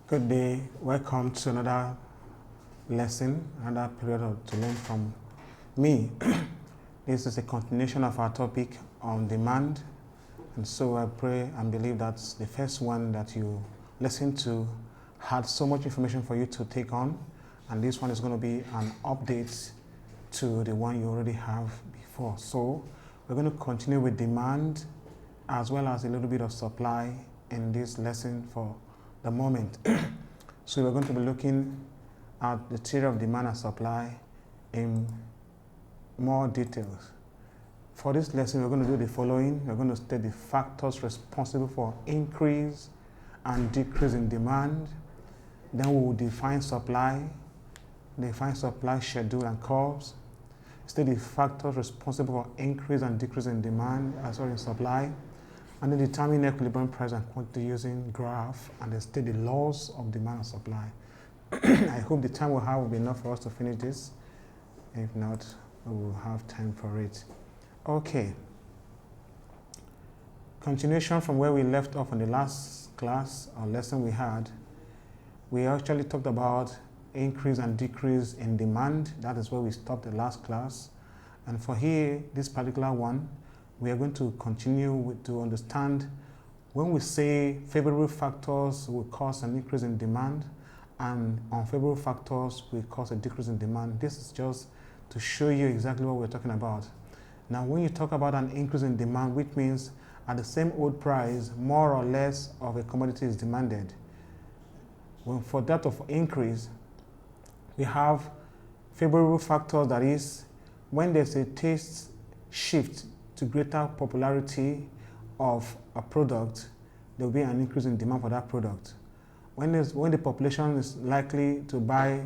Good day. Welcome to another lesson, another period to learn from me. This is a continuation of our topic on demand. And so I pray and believe that the first one that you listened to had so much information for you to take on. And this one is going to be an update to the one you already have before. So we're going to continue with demand as well as a little bit of supply in this lesson for the moment. So we're going to be looking at the theory of demand and supply in more details. For this lesson, we're going to do the following. We're going to state the factors responsible for increase and decrease in demand. Then we will define supply schedule and curves. State the factors responsible for increase and decrease in demand as well as supply. And then determine equilibrium price and quantity using graph, and then state the laws of demand and supply. I hope the time we'll have will be enough for us to finish this. If not, we will have time for it. Okay. Continuation from where we left off in the last class or lesson we had, we actually talked about increase and decrease in demand. That is where we stopped the last class. And for here, this particular one, we are going to continue to understand when we say favorable factors will cause an increase in demand and unfavorable factors will cause a decrease in demand. This is just to show you exactly what we're talking about. Now, when you talk about an increase in demand, which means at the same old price, more or less of a commodity is demanded. When for that of increase, we have favorable factors, that is, when there's a taste shift to greater popularity of a product, there will be an increase in demand for that product. When the population is likely to buy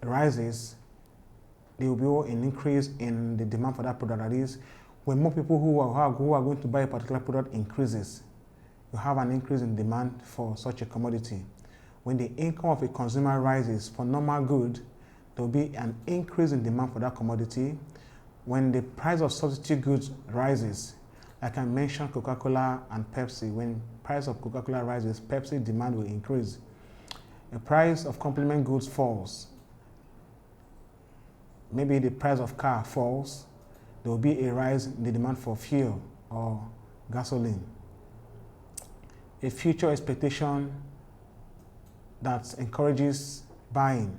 rises, there will be an increase in the demand for that product. That is, when more people who are going to buy a particular product increases, you have an increase in demand for such a commodity. When the income of a consumer rises for normal good, there will be an increase in demand for that commodity. When the price of substitute goods rises, like I mentioned Coca-Cola and Pepsi, when price of Coca-Cola rises, Pepsi demand will increase. The price of complement goods falls. Maybe the price of car falls, there will be a rise in the demand for fuel or gasoline. A future expectation that encourages buying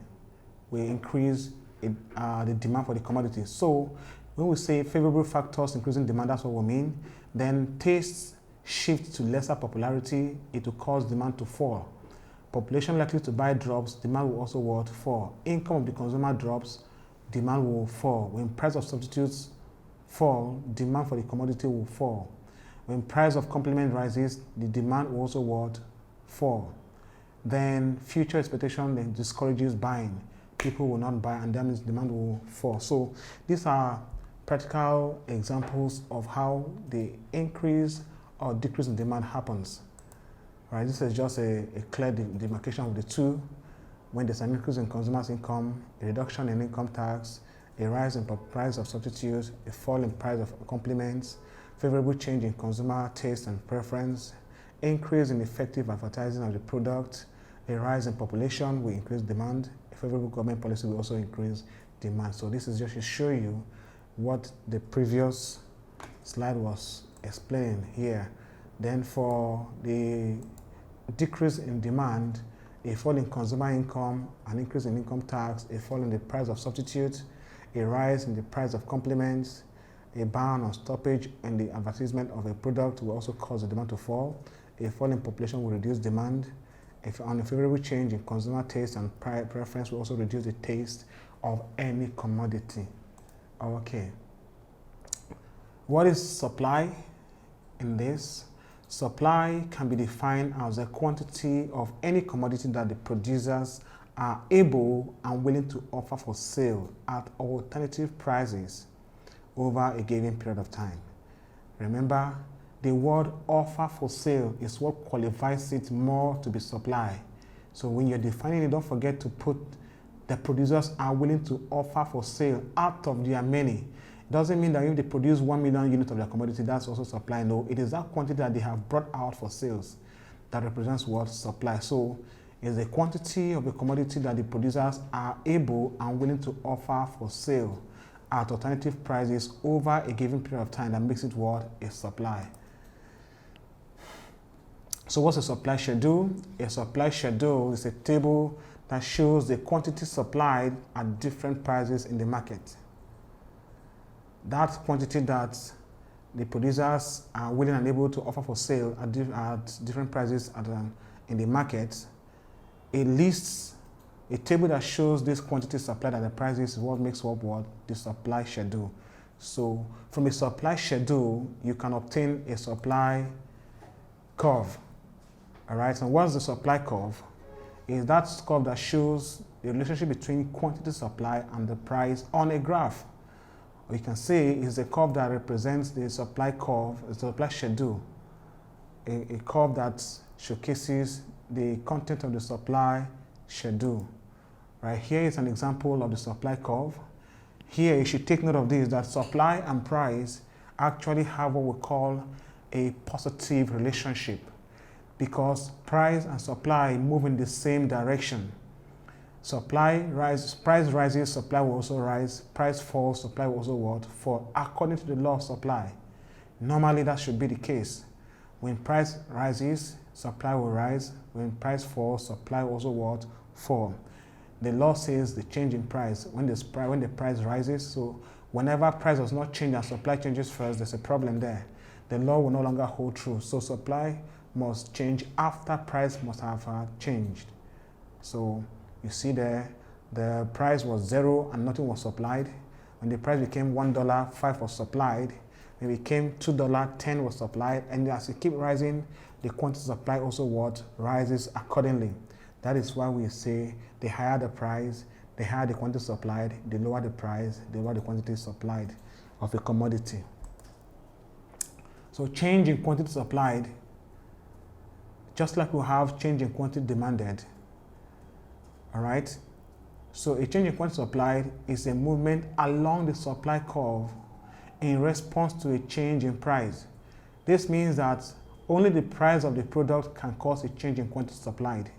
will increase the demand for the commodity. So when we say favorable factors increasing demand, that's what we mean. Then tastes shift to lesser popularity, it will cause demand to fall. Population likely to buy drops, demand will also fall. Income of the consumer drops, demand will fall. When price of substitutes fall, demand for the commodity will fall. When price of complement rises, the demand will also fall. Then future expectation then discourages buying. People will not buy, and that means demand will fall. So these are practical examples of how the increase or decrease in demand happens. Right? This is just a clear demarcation of the two. When there's an increase in consumers' income, a reduction in income tax, a rise in price of substitutes, a fall in price of complements, favorable change in consumer taste and preference, increase in effective advertising of the product, a rise in population will increase demand, a favorable government policy will also increase demand. So this is just to show you what the previous slide was explaining here. Then for the decrease in demand, a fall in consumer income, an increase in income tax, a fall in the price of substitutes, a rise in the price of complements, a ban or stoppage in the advertisement of a product will also cause the demand to fall. A fall in population will reduce demand. If an unfavorable change in consumer taste and preference will also reduce the taste of any commodity. Okay. What is supply in this? Supply can be defined as a quantity of any commodity that the producers are able and willing to offer for sale at alternative prices over a given period of time. Remember, the word offer for sale is what qualifies it more to be supply. So when you're defining it, don't forget to put the producers are willing to offer for sale out of their many. It doesn't mean that if they produce 1 million units of their commodity, that's also supply. No, it is that quantity that they have brought out for sales. that represents what? Supply. So it's the quantity of the commodity that the producers are able and willing to offer for sale at alternative prices over a given period of time that makes it what? A supply. So what's a supply schedule? A supply schedule is a table that shows the quantity supplied at different prices in the market. That quantity that the producers are willing and able to offer for sale at different prices in the market. It lists a table that shows this quantity supplied at the prices is what makes up what? The supply schedule. So from a supply schedule, you can obtain a supply curve. All right, and what's the supply curve? Is that curve that shows the relationship between quantity supply and the price on a graph. Or you can say is a curve that represents the supply curve, the supply schedule, a curve that showcases the content of the supply schedule. Right here is an example of the supply curve. Here you should take note of this, that supply and price actually have what we call a positive relationship, because price and supply move in the same direction. Supply rises, price rises, supply will also rise. Price falls, supply will also what? Fall, according to the law of supply. Normally that should be the case. When price rises, supply will rise. When price falls, supply will also what? Fall. The law says the change in price when the price rises. So whenever price does not change and supply changes first, there's a problem there. The law will no longer hold true. So supply must change after price must have changed. So you see there, the price was 0 and nothing was supplied. When the price became $1, 5 was supplied. When it became $2, 10 was supplied. And as it keeps rising, the quantity supply also what? Rises accordingly. That is why we say the higher the price, the higher the quantity supplied, the lower the price, the lower the quantity supplied of a commodity. So change in quantity supplied, just like we have change in quantity demanded. All right. So a change in quantity supplied is a movement along the supply curve in response to a change in price. This means that only the price of the product can cause a change in quantity supplied.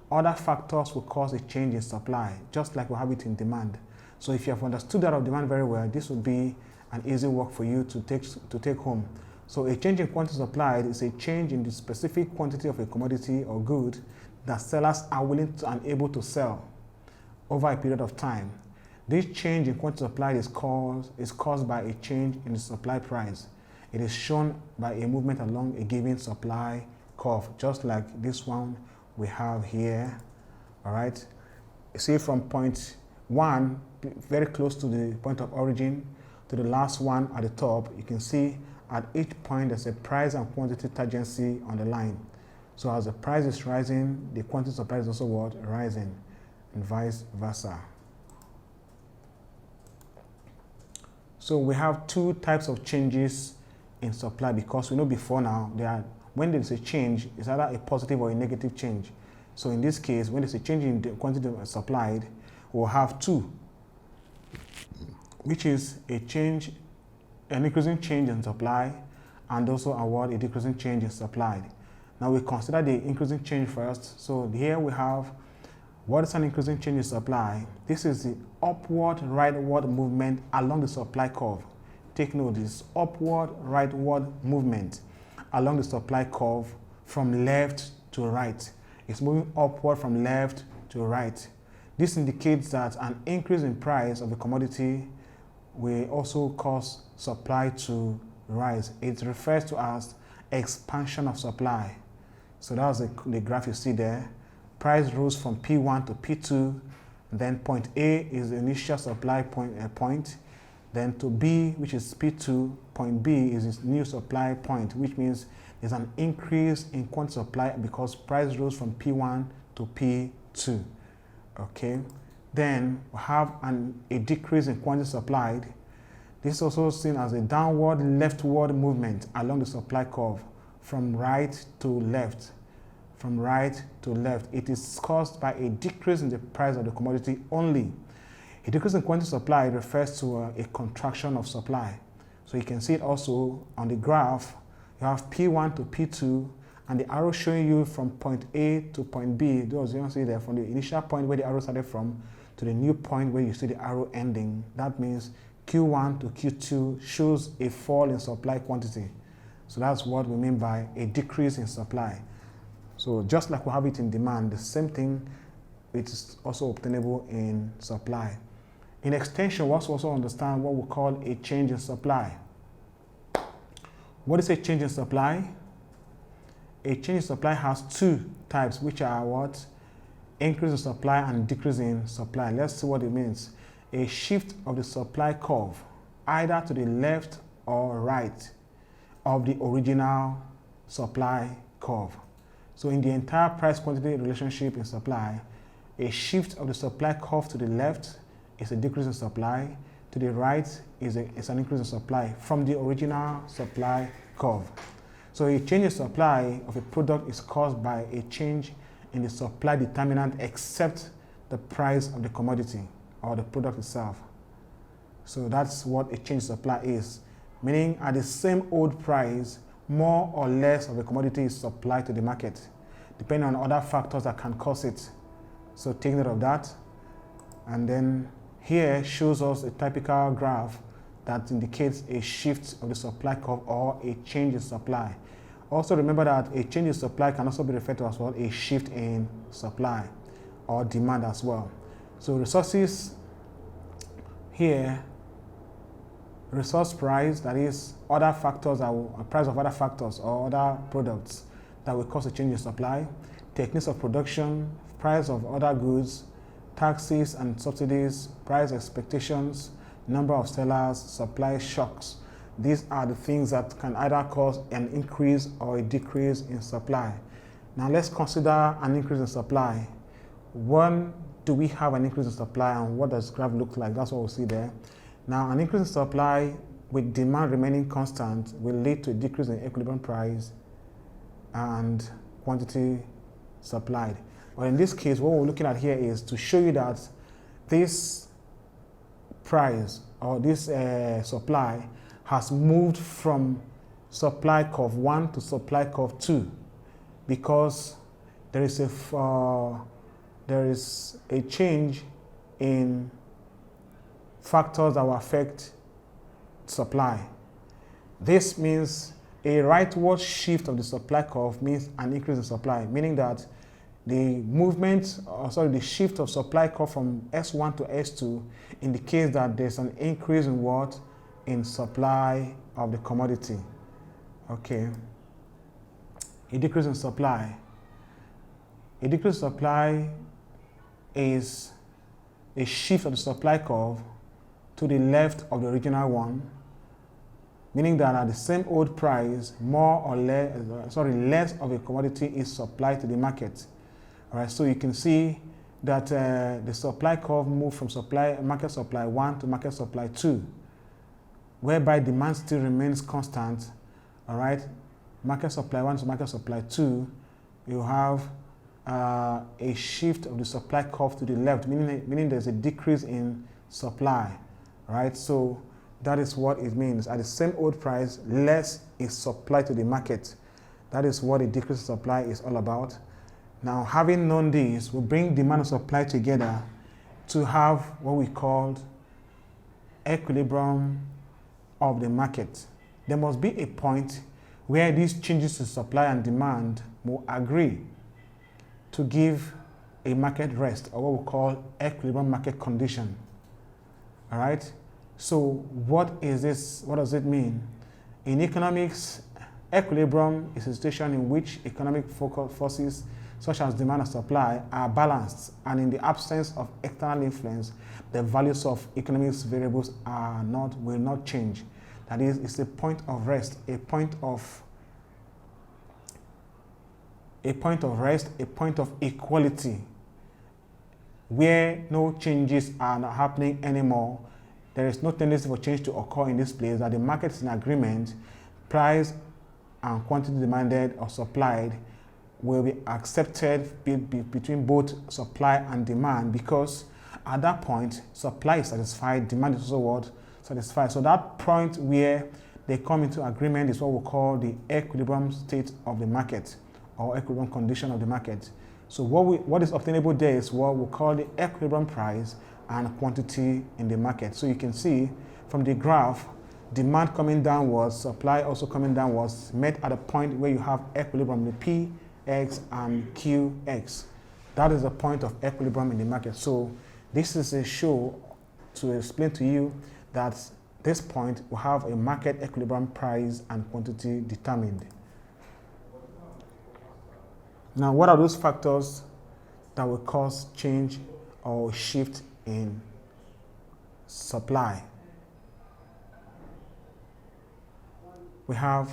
Other factors will cause a change in supply, just like we have it in demand. So if you have understood that of demand very well, this would be an easy work for you to take home. So a change in quantity supplied is a change in the specific quantity of a commodity or good that sellers are willing to and able to sell over a period of time. This change in quantity supplied is caused by a change in the supply price. It is shown by a movement along a given supply curve, just like this one we have here. All right. You see from point 1, very close to the point of origin, to the last one at the top, you can see at each point there's a price and quantity tangency on the line. So as the price is rising, the quantity supply is also what? Rising, and vice versa. So we have two types of changes in supply, because we know before now when there's a change, it's either a positive or a negative change. So in this case, when there's a change in the quantity supplied, we'll have two, which is an increasing change in supply, and also a decreasing change in supply. Now we consider the increasing change first. So here we have what is an increasing change in supply. This is the upward rightward movement along the supply curve. Take note, this upward rightward movement along the supply curve from left to right. It's moving upward from left to right. This indicates that an increase in price of the commodity will also cause supply to rise. It refers to as expansion of supply. So that's the graph you see there. Price rose from P1 to P2. Then point A is the initial supply point. Then to B, which is P2, point B is its new supply point, which means there's an increase in quantity supply because price rose from P1 to P2. Okay. Then we have a decrease in quantity supplied. This is also seen as a downward leftward movement along the supply curve from right to left. From right to left. It is caused by a decrease in the price of the commodity only. A decrease in quantity supply refers to a contraction of supply. So you can see it also on the graph. You have P1 to P2, and the arrow showing you from point A to point B, those you see there, from the initial point where the arrow started from to the new point where you see the arrow ending. That means Q1 to Q2 shows a fall in supply quantity. So that's what we mean by a decrease in supply. So just like we have it in demand, the same thing is also obtainable in supply. In extension, we also understand what we call a change in supply. What is a change in supply? A change in supply has two types, which are what? Increase in supply and decrease in supply. Let's see what it means. A shift of the supply curve, either to the left or right of the original supply curve. So in the entire price quantity relationship in supply, a shift of the supply curve to the left is a decrease in supply, to the right is an increase in supply from the original supply curve. So a change in supply of a product is caused by a change in the supply determinant except the price of the commodity or the product itself. So that's what a change in supply is, meaning at the same old price, more or less of a commodity is supplied to the market, depending on other factors that can cause it. So take note of that. And then here shows us a typical graph that indicates a shift of the supply curve or a change in supply. Also remember that a change in supply can also be referred to as well a shift in supply or demand as well. So resources here, resource price, that is other factors, price of other factors or other products that will cause a change in supply, techniques of production, price of other goods, taxes and subsidies, price expectations, number of sellers, supply shocks. These are the things that can either cause an increase or a decrease in supply. Now let's consider an increase in supply. When do we have an increase in supply and what does the graph look like? That's what we'll see there. Now an increase in supply with demand remaining constant will lead to a decrease in equilibrium price and quantity supplied. But in this case, what we're looking at here is to show you that this price or this supply has moved from supply curve 1 to supply curve 2 because there is a change in factors that will affect supply. This means a rightward shift of the supply curve means an increase in supply, meaning that the the shift of supply curve from S1 to S2 indicates that there's an increase in what? In supply of the commodity. Okay. A decrease in supply. A decrease in supply is a shift of the supply curve to the left of the original one, meaning that at the same old price, less of a commodity is supplied to the market. All right, so you can see that the supply curve moved from market supply 1 to market supply 2, whereby demand still remains constant. All right, market supply 1 to market supply 2, you have a shift of the supply curve to the left, meaning there's a decrease in supply. All right, so that is what it means. At the same old price, less is supplied to the market. That is what a decrease in supply is all about. Now, having known this, we bring demand and supply together to have what we call equilibrium of the market. There must be a point where these changes in supply and demand will agree to give a market rest, or what we call equilibrium market condition. All right? So what is this? What does it mean? In economics, equilibrium is a situation in which economic forces such as demand and supply are balanced, and in the absence of external influence, the values of economics variables will not change. That is, it's a point of rest, a point of rest, a point of equality, where no changes are not happening anymore. There is no tendency for change to occur in this place, that the market is in agreement, price and quantity demanded or supplied will be accepted between both supply and demand, because at that point, supply is satisfied, demand is also what? Satisfied. So that point where they come into agreement is what we call the equilibrium state of the market, or equilibrium condition of the market. So what is obtainable there is what we call the equilibrium price and quantity in the market. So you can see from the graph, demand coming downwards, supply also coming downwards, met at a point where you have equilibrium, the PX and QX. That is the point of equilibrium in the market. So this is a show to explain to you that this point will have a market equilibrium price and quantity determined. Now, what are those factors that will cause change or shift in supply? We have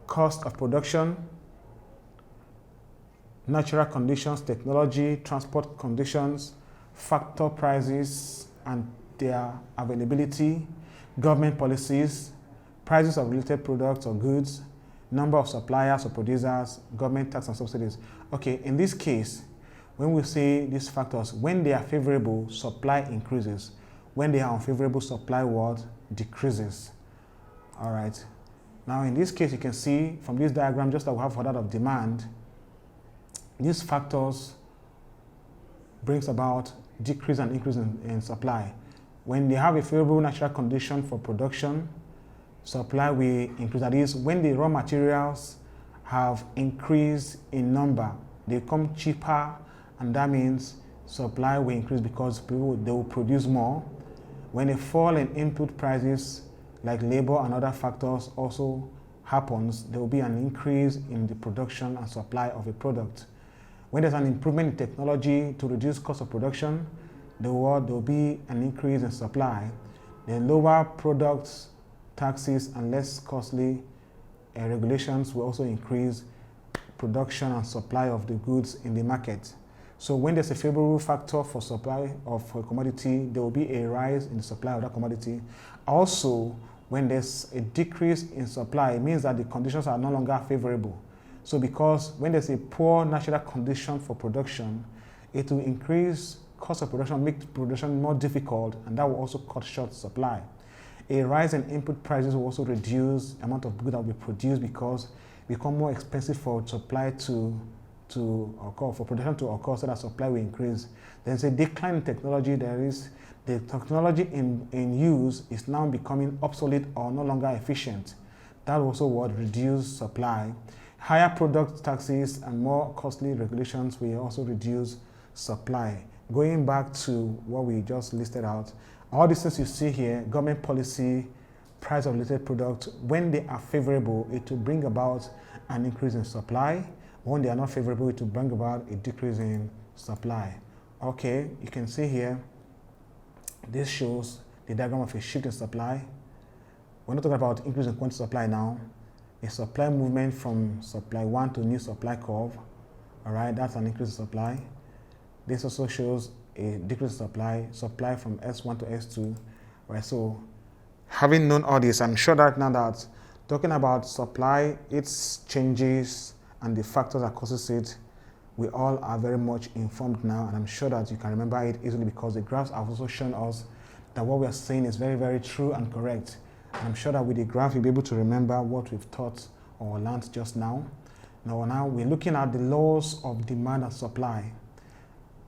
cost of production, natural conditions, technology, transport conditions, factor prices and their availability, government policies, prices of related products or goods, number of suppliers or producers, government tax and subsidies. Okay, in this case, when we say these factors, when they are favorable, supply increases. When they are unfavorable, supply what? Decreases. All right. Now, in this case, you can see from this diagram, just like we have for that of demand, these factors brings about decrease and increase in supply. When they have a favorable natural condition for production, supply will increase. That is, when the raw materials have increased in number, they become cheaper, and that means supply will increase because they will produce more. When a fall in input prices, like labor and other factors also happens, there will be an increase in the production and supply of a product. When there's an improvement in technology to reduce cost of production, there will be an increase in supply. The lower products, taxes, and less costly regulations will also increase production and supply of the goods in the market. So when there's a favorable factor for supply of a commodity, there will be a rise in the supply of that commodity. Also, when there's a decrease in supply, it means that the conditions are no longer favorable. So because when there's a poor natural condition for production, it will increase cost of production, make production more difficult, and that will also cut short supply. A rise in input prices will also reduce the amount of goods that will be produced because it becomes more expensive for supply to occur, for production to occur, so that supply will increase. There's a decline in technology. The technology in use is now becoming obsolete or no longer efficient. That also would reduce supply. Higher product taxes and more costly regulations will also reduce supply. Going back to what we just listed out, all these things you see here, government policy, price of related products, when they are favorable, it will bring about an increase in supply. When they are not favorable, it will bring about a decrease in supply. Okay, you can see here, this shows the diagram of a shift in supply. We're not talking about increase in quantity supply now. A supply movement from supply 1 to new supply curve. All right, that's an increase in supply. This also shows a decrease in supply from S1 to S2. Right, so having known all this, I'm sure that now that talking about supply, its changes, and the factors that causes it, we all are very much informed now, and I'm sure that you can remember it easily because the graphs have also shown us that what we are saying is very, very true and correct. And I'm sure that with the graph, you'll be able to remember what we've taught or learned just now. Now we're looking at the laws of demand and supply.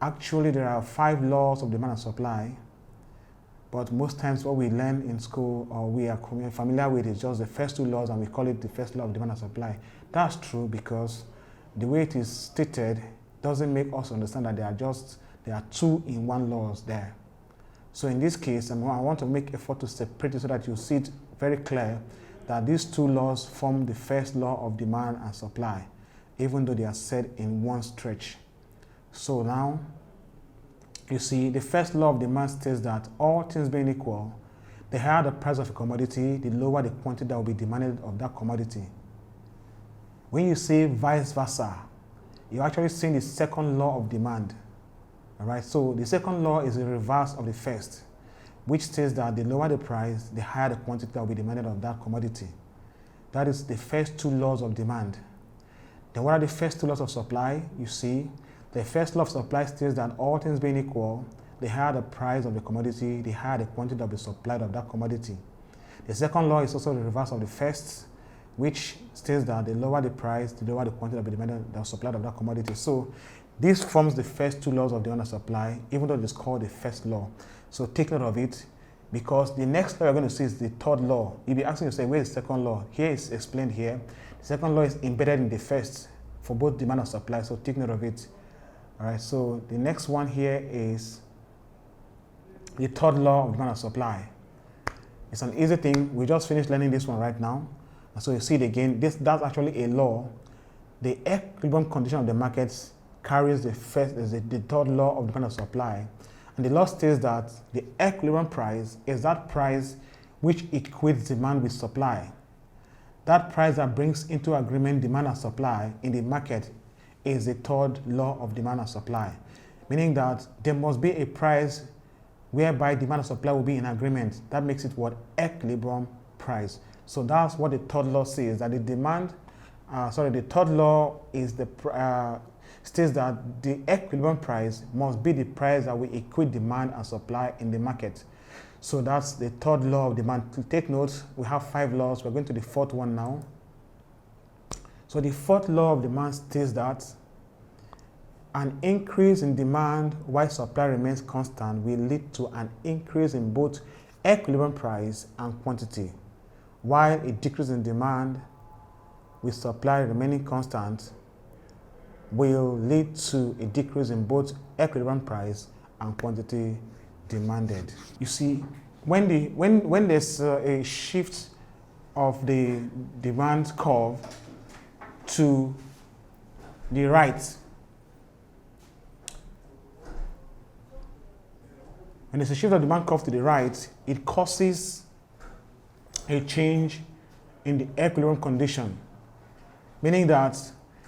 Actually, there are 5 laws of demand and supply, but most times what we learn in school or we are familiar with is just the first 2 laws, and we call it the first law of demand and supply. That's true because the way it is stated doesn't make us understand that there are 2 in 1 laws there. So in this case, I want to make effort to separate it so that you see it very clear that these 2 laws form the first law of demand and supply, even though they are said in one stretch. So now, you see, the first law of demand states that all things being equal, the higher the price of a commodity, the lower the quantity that will be demanded of that commodity. When you say vice versa, you're actually saying the second law of demand. All right, so the second law is the reverse of the first, which states that the lower the price, the higher the quantity that will be demanded of that commodity. That is the first 2 laws of demand. Then what are the first 2 laws of supply? You see, the first law of supply states that all things being equal, the higher the price of the commodity, the higher the quantity that will be supplied of that commodity. The second law is also the reverse of the first. which states that the lower the price, the lower the quantity of the demand that was supplied of that commodity. So this forms the first two laws of demand and supply, even though it is called the first law. So take note of it, because the next law you're going to see is the third law. You'll be asking yourself, where is the second law? Here is explained here. The second law is embedded in the first for both demand and supply, so take note of it. All right, so the next one here is the third law of demand and supply. It's an easy thing. We just finished learning this one right now. And so you see it again. That's actually a law. The equilibrium condition of the markets carries the third law of demand and supply. And the law states that the equilibrium price is that price which equates demand with supply. That price that brings into agreement demand and supply in the market is the third law of demand and supply. Meaning that there must be a price whereby demand and supply will be in agreement. That makes it what? Equilibrium price. So that's what the third law says, that the third law is states that the equilibrium price must be the price that will equate demand and supply in the market. So that's the third law of demand. To take note, we have 5 laws. We're going to the fourth one now. So the fourth law of demand states that an increase in demand while supply remains constant will lead to an increase in both equilibrium price and quantity, while a decrease in demand with supply remaining constant will lead to a decrease in both equilibrium price and quantity demanded. You see, when there's a shift of the demand curve to the right, when there's a shift of demand curve to the right, it causes a change in the equilibrium condition, meaning that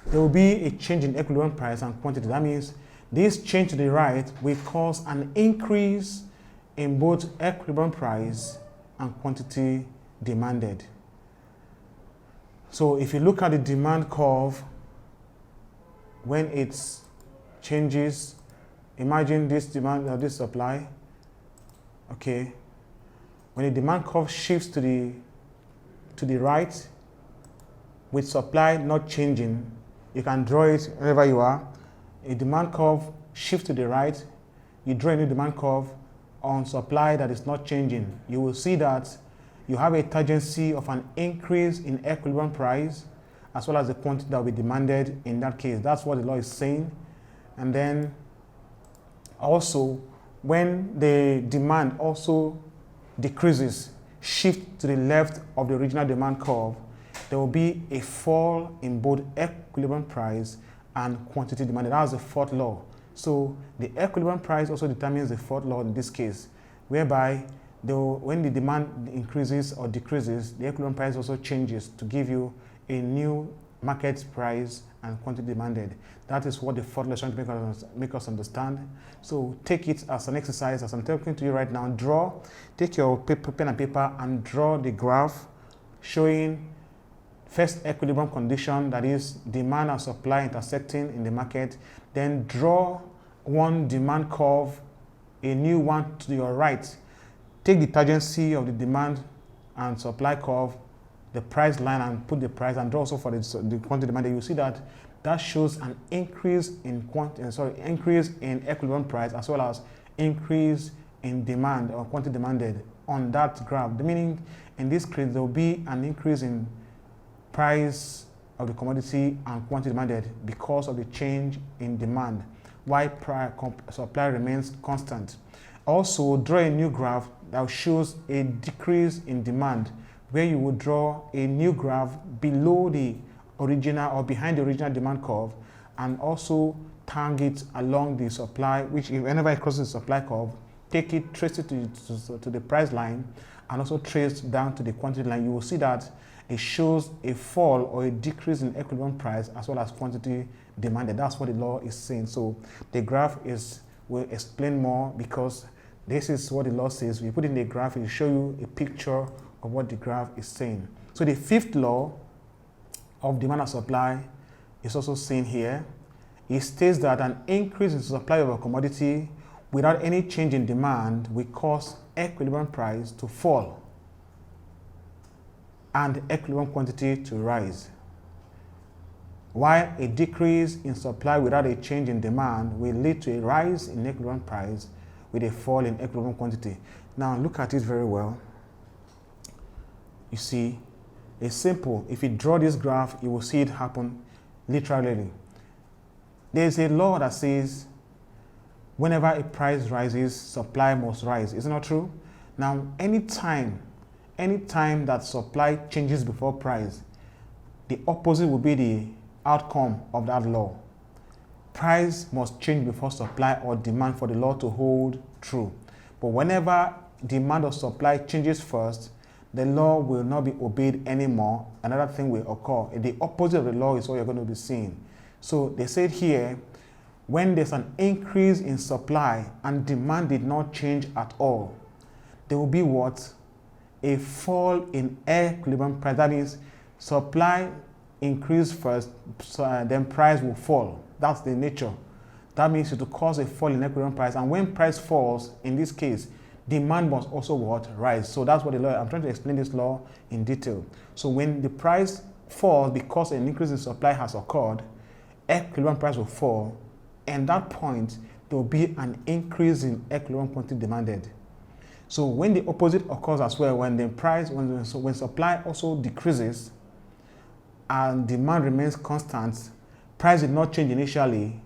there will be a change in equilibrium price and quantity. That means this change to the right will cause an increase in both equilibrium price and quantity demanded. So if you look at the demand curve, when it changes, imagine this demand or this supply, okay, when the demand curve shifts to the right, with supply not changing, you can draw it wherever you are. A demand curve shifts to the right, you draw a new demand curve on supply that is not changing. You will see that you have a tendency of an increase in equilibrium price as well as the quantity that will be demanded in that case. That's what the law is saying. And then also, when the demand also decreases, shift to the left of the original demand curve, there will be a fall in both equilibrium price and quantity demanded. That's the fourth law. So the equilibrium price also determines the fourth law in this case, whereby when the demand increases or decreases, the equilibrium price also changes to give you a new market price and quantity demanded. That is what the fourth law is trying to make us understand. So take it as an exercise, as I'm talking to you right now. Take your pen and paper and draw the graph showing first equilibrium condition, that is demand and supply intersecting in the market. Then draw one demand curve, a new one to your right. Take the tangency of the demand and supply curve, the price line, and put the price, and draw also for the quantity demanded. You see that shows an increase in increase in equilibrium price as well as increase in demand or quantity demanded on that graph. The meaning in this case there will be an increase in price of the commodity and quantity demanded because of the change in demand, while supply remains constant. Also, draw a new graph that shows a decrease in demand, where you would draw a new graph below the original or behind the original demand curve, and also tag it along the supply, which whenever it crosses the supply curve, take it, trace it to the price line, and also trace down to the quantity line. You will see that it shows a fall or a decrease in equilibrium price as well as quantity demanded. That's what the law is saying. So the graph will explain more, because this is what the law says. We put in the graph, it will show you a picture of what the graph is saying. So the fifth law of demand and supply is also seen here. It states that an increase in supply of a commodity without any change in demand will cause equilibrium price to fall. and the equilibrium quantity to rise, while a decrease in supply without a change in demand will lead to a rise in equilibrium price with a fall in equilibrium quantity. Now look at it very well. You see, it's simple. If you draw this graph, you will see it happen literally. There's a law that says whenever a price rises, supply must rise. Isn't that true? Now, anytime that supply changes before price, the opposite will be the outcome of that law. Price must change before supply or demand for the law to hold true. But whenever demand or supply changes first, the law will not be obeyed anymore. Another thing will occur. The opposite of the law is what you're going to be seeing. So they said here, when there's an increase in supply and demand did not change at all, there will be what? A fall in equilibrium price. That means supply increase first, then price will fall. That's the nature. That means it will cause a fall in equilibrium price. And when price falls, in this case, demand must also what? Rise. So that's what the law, I'm trying to explain this law in detail. So when the price falls because an increase in supply has occurred, equilibrium price will fall. And at that point, there will be an increase in equilibrium quantity demanded. So when the opposite occurs as well, when the price, when supply also decreases and demand remains constant, price did not change initially,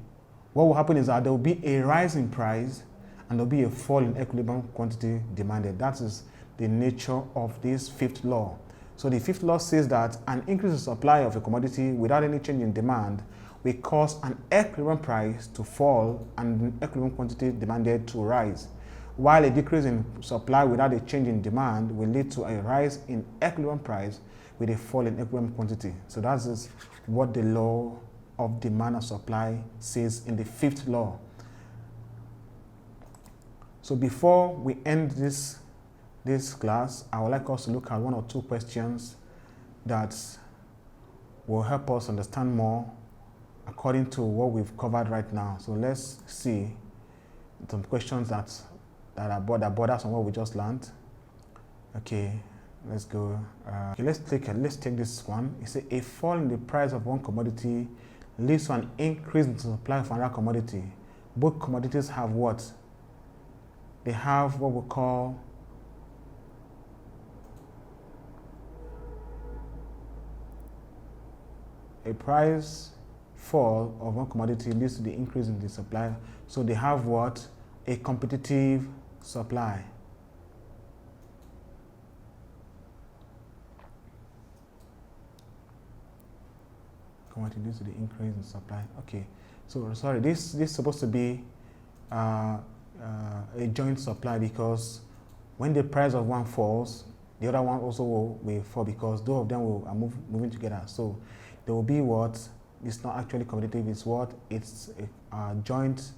what will happen is that there will be a rise in price and there will be a fall in equilibrium quantity demanded. That is the nature of this fifth law. So the fifth law says that an increase in supply of a commodity without any change in demand will cause an equilibrium price to fall and an equilibrium quantity demanded to rise, while a decrease in supply without a change in demand will lead to a rise in equilibrium price with a fall in equilibrium quantity. So that is what the law of demand and supply says in the fifth law. So before we end this class, I would like us to look at one or two questions that will help us understand more according to what we've covered right now. So let's see some questions that border on what we just learned. Okay, let's go. Okay, let's take this one. It says a fall in the price of one commodity leads to an increase in the supply of another commodity. Both commodities have what? They have what we call a price fall of one commodity leads to the increase in the supply. So they have what? A competitive supply. Commodity leads to the increase in supply. Okay, so sorry, this is supposed to be a joint supply, because when the price of one falls, the other one also will fall, because both of them are moving together. So there will be what? It's not actually competitive, it's what? It's a joint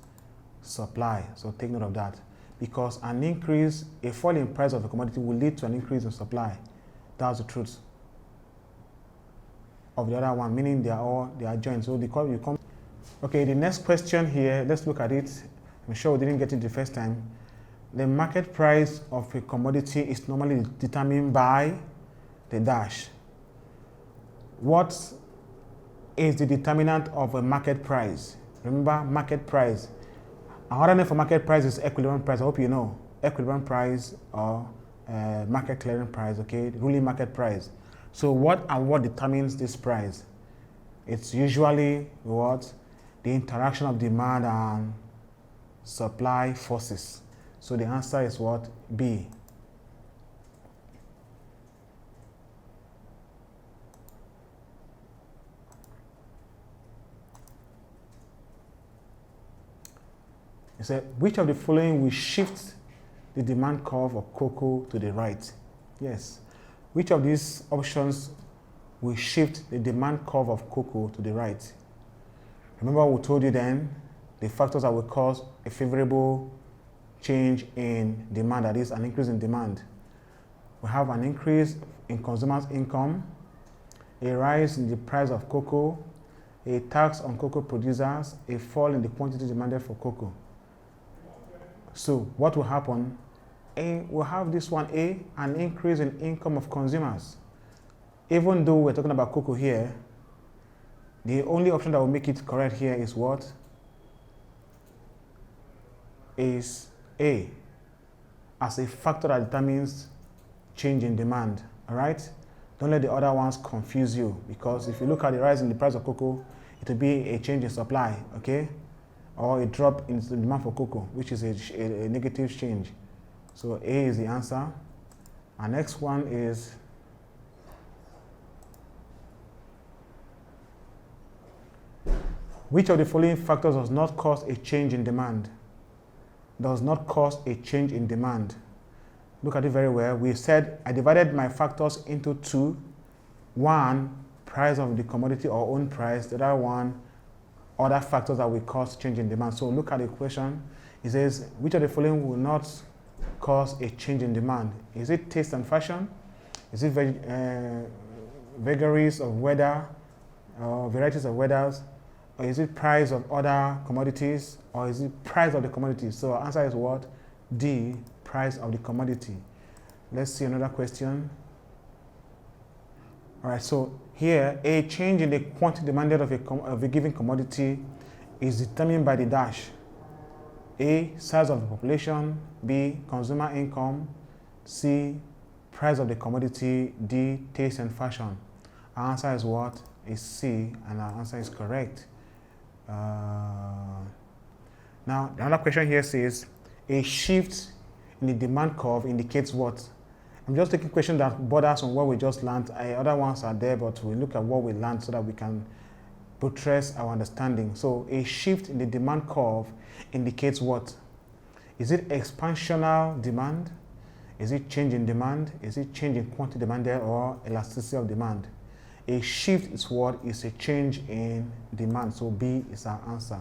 supply. So take note of that, because a fall in price of a commodity will lead to an increase in supply. That's the truth of the other one, meaning they are joint. So because you come. Okay, the next question here, let's look at it. I'm sure we didn't get it the first time. The market price of a commodity is normally determined by the dash. What is the determinant of a market price? Remember, market price. Another name for market price is equilibrium price. I hope you know. Equilibrium price or market clearing price, okay? Ruling market price. So what determines this price? It's usually what? The interaction of demand and supply forces. So the answer is what? B. It said, which of the following will shift the demand curve of cocoa to the right? Yes. Which of these options will shift the demand curve of cocoa to the right? Remember we told you then the factors that will cause a favorable change in demand, that is an increase in demand. We have an increase in consumers' income, a rise in the price of cocoa, a tax on cocoa producers, a fall in the quantity demanded for cocoa. So what will happen? We'll have this one, A, an increase in income of consumers. even though we're talking about cocoa here, the only option that will make it correct here is what? Is A, as a factor that determines change in demand, all right? Don't let the other ones confuse you, because if you look at the rise in the price of cocoa, it will be a change in supply, okay? Or a drop in the demand for cocoa, which is a negative change. So A is the answer. Our next one is which of the following factors does not cause a change in demand? Does not cause a change in demand. Look at it very well. We said I divided my factors into two. One, price of the commodity or own price. The other one, other factors that will cause change in demand. So look at the question. It says, which of the following will not cause a change in demand? Is it taste and fashion? Is it vagaries of weather, or varieties of weathers? Or is it price of other commodities? Or is it price of the commodity? So our answer is what? D, price of the commodity. Let's see another question. All right, so here, a change in the quantity demanded of a given commodity is determined by the dash. A, size of the population. B, consumer income. C, price of the commodity. D, taste and fashion. Our answer is what? Is C, and our answer is correct. Now, another question here says, a shift in the demand curve indicates what? I'm just taking questions that borders on what we just learned. Other ones are there, but we look at what we learned so that we can buttress our understanding. So a shift in the demand curve indicates what? Is it expansional demand? Is it change in demand? Is it change in quantity demanded or elasticity of demand? A shift is what? Is a change in demand. So B is our answer.